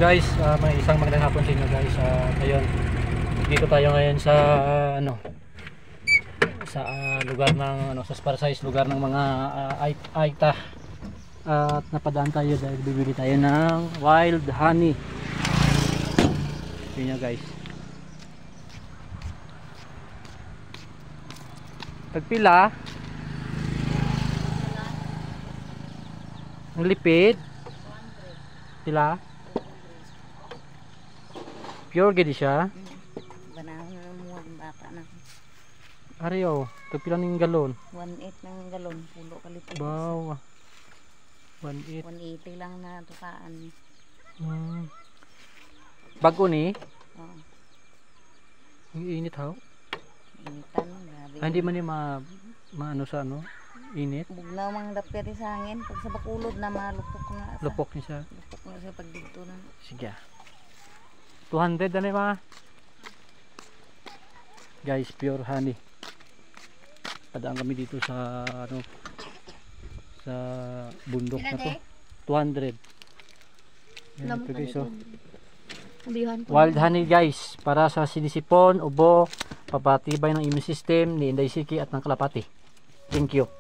Guys, may isang magandang hapon sa inyo guys. Ngayon, dito tayo ngayon sa sa lugar ng sa size lugar ng mga Aita. At napadaan tayo dahil bibili tayo ng wild honey. Yun nga guys. Tagpila. Ang lipid. Pila? Pure gidi siya. Banahon na mo ang bata na. Ariyo, tagpila ning galon. 1.8 ng galon, pulo kalipid. Wow. 1.8. 180 lang na tukaan. Bago ni? Oo. Ang init ha? Initan, grabe. Hindi man ni maano sa ano? Init? Bugnaw mang dapir sa hangin. Pag sa bakulod na malupok na. Lupok niya siya. Lupok na sa pagdito na. Sige. 200 na ma. Guys, pure honey. Padaan kami dito sa ano sa bundok na to. 200. Yan ito guys, oh. Wild honey guys, para sa sinisipon, ubo, papatibay ng immune system, ni Inday Siki at ng kalapati. Thank you.